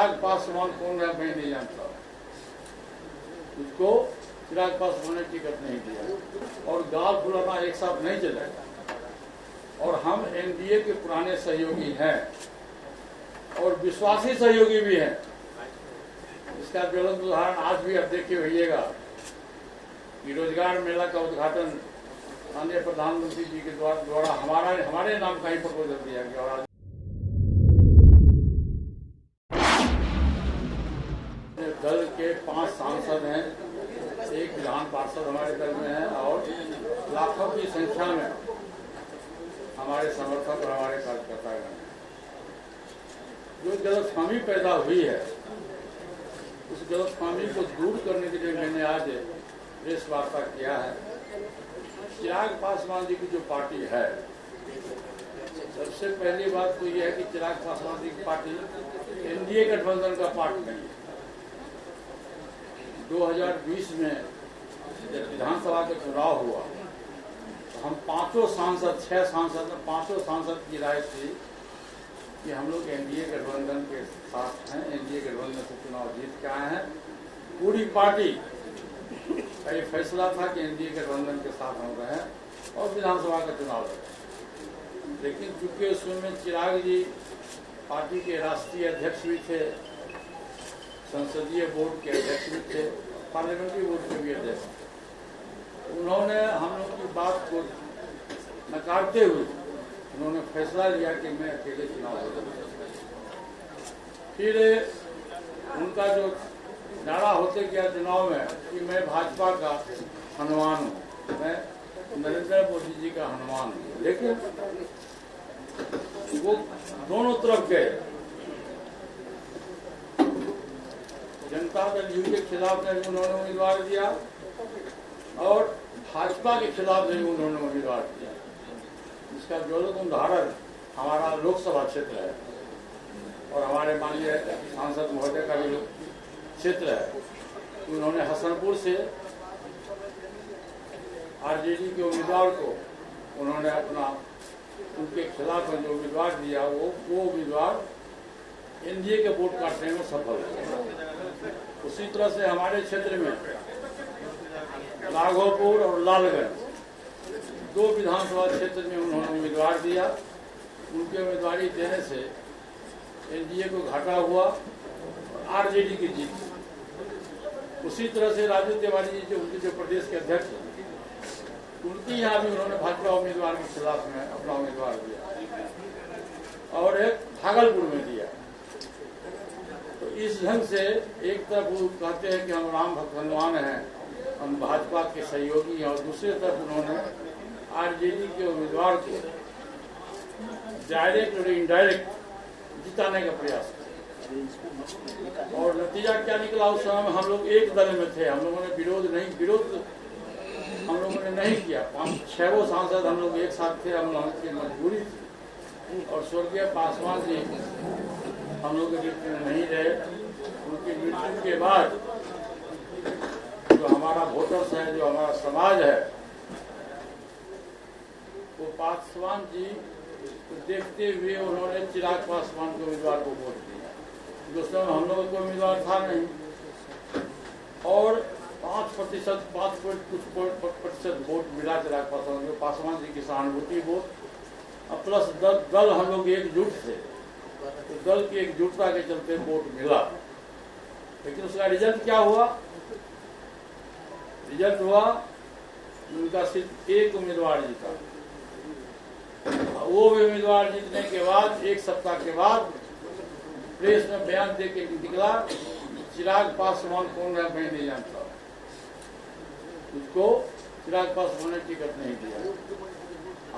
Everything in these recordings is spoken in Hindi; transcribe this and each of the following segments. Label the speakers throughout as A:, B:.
A: चिराग पासवान कौन है मैं नहीं जानता। उसको चिराग पासवान ने टिकट नहीं दिया और गाल फुलाना एक साथ नहीं चलेगा। और हम एनडीए के पुराने सहयोगी हैं और विश्वासी सहयोगी भी हैं। इसका ज्वलंत उदाहरण आज भी आप देखे होइएगा कि रोजगार मेला का उद्घाटन माननीय प्रधानमंत्री जी के द्वारा हमारे नाम का ही प्रपोजल दिया गया। और दल के 5 सांसद हैं, 1 विधान पार्षद हमारे दल में है और लाखों की संख्या में हमारे समर्थक और हमारे कार्यकर्ता हैं। जो गलतफहमी पैदा हुई है उस गलतफहमी को दूर करने के लिए मैंने आज प्रेस वार्ता किया है। चिराग पासवान जी की जो पार्टी है, सबसे पहली बात तो यह है कि चिराग पासवान जी की पार्टी एनडीए गठबंधन का पार्टी नहीं है। 2020 में जब विधानसभा का चुनाव हुआ तो हम 5 सांसद 6 सांसद में 5 सांसद की राय थी कि हम लोग एनडीए गठबंधन के साथ हैं, एनडीए गठबंधन से चुनाव जीत के आए हैं। पूरी पार्टी का ये फैसला था कि एनडीए गठबंधन के साथ हम रहे और विधानसभा का चुनाव लड़े। लेकिन चूंकि उसमें चिराग जी पार्टी के राष्ट्रीय अध्यक्ष भी थे, संसदीय बोर्ड के अध्यक्ष भी थे, पार्लियामेंट्री बोर्ड के भी अध्यक्ष थे, उन्होंने हम लोग की बात को नकारते हुए उन्होंने फैसला लिया कि मैं अकेले चुनाव लड़ूंगा। फिर उनका जो नारा होते गया चुनाव में कि मैं भाजपा का हनुमान हूँ, मैं नरेंद्र मोदी जी का हनुमान हूँ। लेकिन वो दोनों तरफ गए। जनता दल यू के खिलाफ नहीं उन्होंने उम्मीदवार दिया और भाजपा के खिलाफ नहीं उन्होंने उम्मीदवार दिया। इसका ज्वलंत उदाहरण हमारा लोकसभा क्षेत्र है और हमारे माननीय सांसद महोदय का भी क्षेत्र है। उन्होंने हसनपुर से आरजेडी के उम्मीदवार को उन्होंने अपना उनके खिलाफ जो उम्मीदवार दिया वो उम्मीदवार एनडीए के वोट काटने में सफल है। उसी तरह से हमारे क्षेत्र में राघोपुर और लालगंज 2 विधानसभा क्षेत्र में उन्होंने उम्मीदवार दिया। उनके उम्मीदवारी देने से एनडीए को घाटा हुआ और आरजेडी की जीत। उसी तरह से राजू तिवारी जी जो उनके जो प्रदेश के अध्यक्ष हैं, उनकी यहाँ भी उन्होंने भाजपा उम्मीदवार के खिलाफ में अपना उम्मीदवार दिया और एक भागलपुर में दिया। तो इस ढंग से एक तरफ वो कहते हैं कि हम राम भक्त हनुमान हैं, हम भाजपा के सहयोगी हैं, और दूसरी तरफ उन्होंने आरजेडी के उम्मीदवार को डायरेक्ट और इनडायरेक्ट जिताने का प्रयास किया। और नतीजा क्या निकला? उस समय हम लोग एक दल में थे, हम लोगों ने विरोध हम लोगों ने नहीं किया। 5-6 सांसद हम लोग एक साथ थे, हम लोगों की मजबूरी थी और स्वर्गीय पासवान जी हम लोग के बीच में नहीं रहे। उनकी मृत्यु के बाद जो हमारा वोटर्स है, जो हमारा समाज है, वो पासवान जी को देखते हुए उन्होंने चिराग पासवान के उम्मीदवार को वोट दिया। उस समय हम लोगों को उम्मीदवार था नहीं और 5% वोट मिला चिराग पासवान को। पासवान जी की सहानुभूति वोट प्लस दल हम लोग एकजुट थे, तो दल की एकजुटता के चलते वोट मिला। लेकिन उसका रिजल्ट क्या हुआ? रिजल्ट हुआ उनका सिर्फ एक उम्मीदवार जीता। वो उम्मीदवार जीतने के बाद 1 सप्ताह के बाद प्रेस में बयान दे के निकला, चिराग पासवान कौन है मैं नहीं जानता। उसको चिराग पासवान ने टिकट नहीं दिया।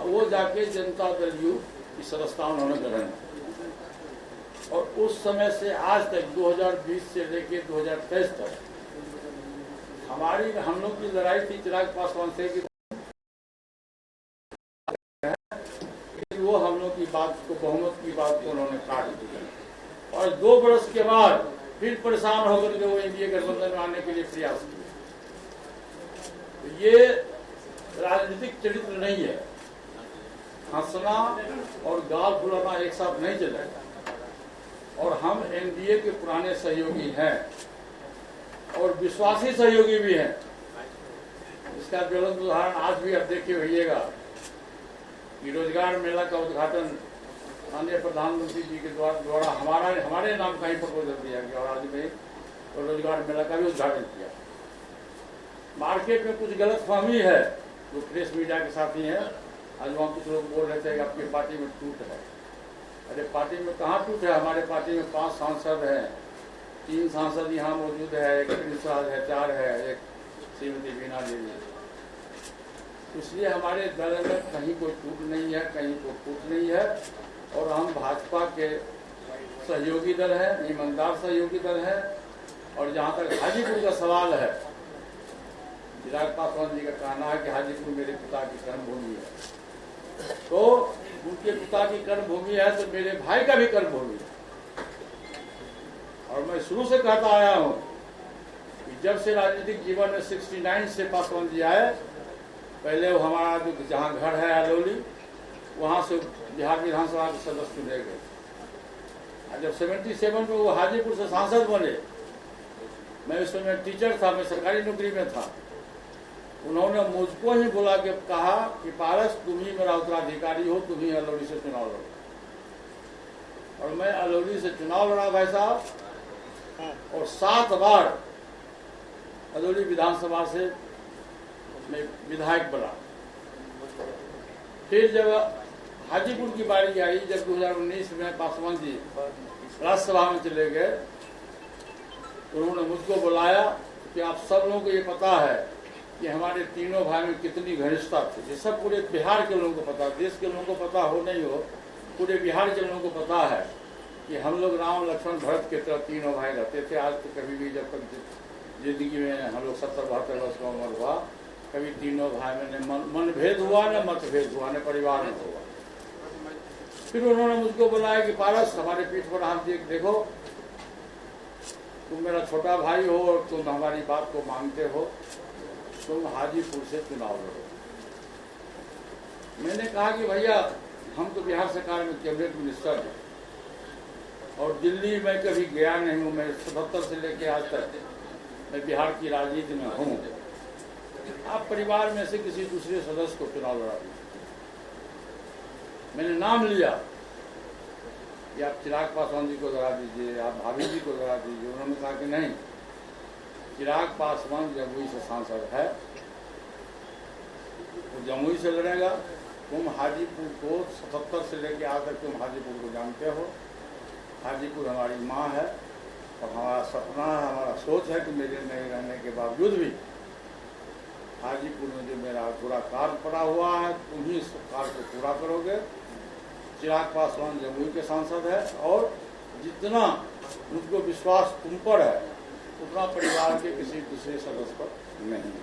A: वो जाके जनता दल यू की सदस्यता उन्होंने ग्रहण की और उस समय से आज तक 2020 से लेकर 2023 तक हम लोग की लड़ाई थी चिराग पासवान से कि वो हम लोग की बात को, बहुमत की बात को उन्होंने काट दिया और 2 वर्ष के बाद फिर परेशान होकर के वो एनडीए गठबंधन में आने के लिए प्रयास किया। तो ये राजनीतिक चरित्र नहीं है। हंसना और गाल फुलाना एक साथ नहीं चलेगा। और हम एनडीए के पुराने सहयोगी हैं और विश्वासी सहयोगी भी हैं। इसका ज्वलंत उदाहरण आज भी आप देखिए होइएगा कि रोजगार मेला का उद्घाटन माननीय प्रधानमंत्री जी के द्वारा हमारे नाम का ही प्रपोजल दिया गया और आज में रोजगार मेला का भी उद्घाटन किया। मार्केट में कुछ गलतफहमी है जो प्रेस मीडिया के साथ ही है। आज वहाँ कुछ लोग बोल रहे थे कि आपकी पार्टी में टूट है। अरे पार्टी में कहाँ टूट है? हमारे पार्टी में 5 सांसद हैं, 3 सांसद यहाँ मौजूद है, एक प्रिंसराज है, 4 है, एक श्रीमती बीना देवी। इसलिए हमारे दल में कहीं कोई टूट नहीं है, कहीं कोई फूट नहीं है और हम भाजपा के सहयोगी दल है, ईमानदार सहयोगी दल है। और जहाँ तक हाजीपुर का सवाल है, चिराग पासवान जी का कहना है कि हाजीपुर मेरे पिता की कर्मभूमि है, तो उनके पिता की कर्मभूमि है तो मेरे भाई का भी कर्मभूमि है। और मैं शुरू से कहता आया हूँ कि जब से राजनीतिक जीवन में 69 से पासवान जी आए, पहले वो हमारा जो जहाँ घर है अलौली, वहाँ से बिहार विधानसभा के सदस्य चुने गए। और जब 77 में वो हाजीपुर से सांसद बने, मैं उस समय टीचर था, मैं सरकारी नौकरी में था। उन्होंने मुझको ही बुला के कहा कि पारस तुम ही मेरा उत्तराधिकारी हो, तुम ही अलौली से चुनाव लड़ो। और मैं अलौली से चुनाव लड़ा भाई साहब, और 7 बार अलौली विधानसभा से मैं विधायक बना। फिर जब हाजीपुर की बारी आई, जब 2019 में पासवान जी राज्यसभा में चले गए, उन्होंने मुझको बुलाया कि आप सब लोगों को ये पता है कि हमारे तीनों भाई में कितनी घनिष्ठता थी। ये सब पूरे बिहार के लोगों को पता, देश के लोगों को पता हो नहीं हो, पूरे बिहार के लोगों को पता है कि हम लोग राम लक्ष्मण भरत के तरह तीनों भाई रहते थे। आज तो कभी भी जब तक जिंदगी में हम लोग 70-72 वर्ष का उम्र हुआ, कभी तीनों भाई में न मनभेद हुआ, न मतभेद हुआ, न परिवार में हुआ। फिर उन्होंने मुझको बुलाया कि पारस हमारे पीठ पर हाथ दिए, देखो तुम मेरा छोटा भाई हो और तुम हमारी बात को मानते हो, तुम हाजीपुर से चुनाव लड़ो। मैंने कहा कि भैया हम तो बिहार सरकार में कैबिनेट मिनिस्टर हैं और दिल्ली में कभी गया नहीं हूँ। मैं 77 से लेकर आज तक मैं बिहार की राजनीति में हूँ। आप परिवार में से किसी दूसरे सदस्य को चुनाव लड़ा दीजिए। मैंने नाम लिया कि आप चिराग पासवान जी को लड़ा दीजिए, आप भाभी जी को लड़ा दीजिए। उन्होंने कहा कि नहीं, चिराग पासवान जमुई से सांसद है, वो जमुई से लड़ेगा। तुम हाजीपुर को 77 से लेकर आज तक तुम हाजीपुर को जानते हो। हाजीपुर हमारी माँ है और हमारा सपना है, हमारा सोच है कि मेरे नहीं रहने के बावजूद भी हाजीपुर में जो मेरा पूरा कार्य पड़ा हुआ है, तुम ही इस कार्य को पूरा करोगे। चिराग पासवान जमुई के सांसद है और जितना मुझको विश्वास तुम पर है उतना परिवार के किसी दूसरे सदस्य पर नहीं है।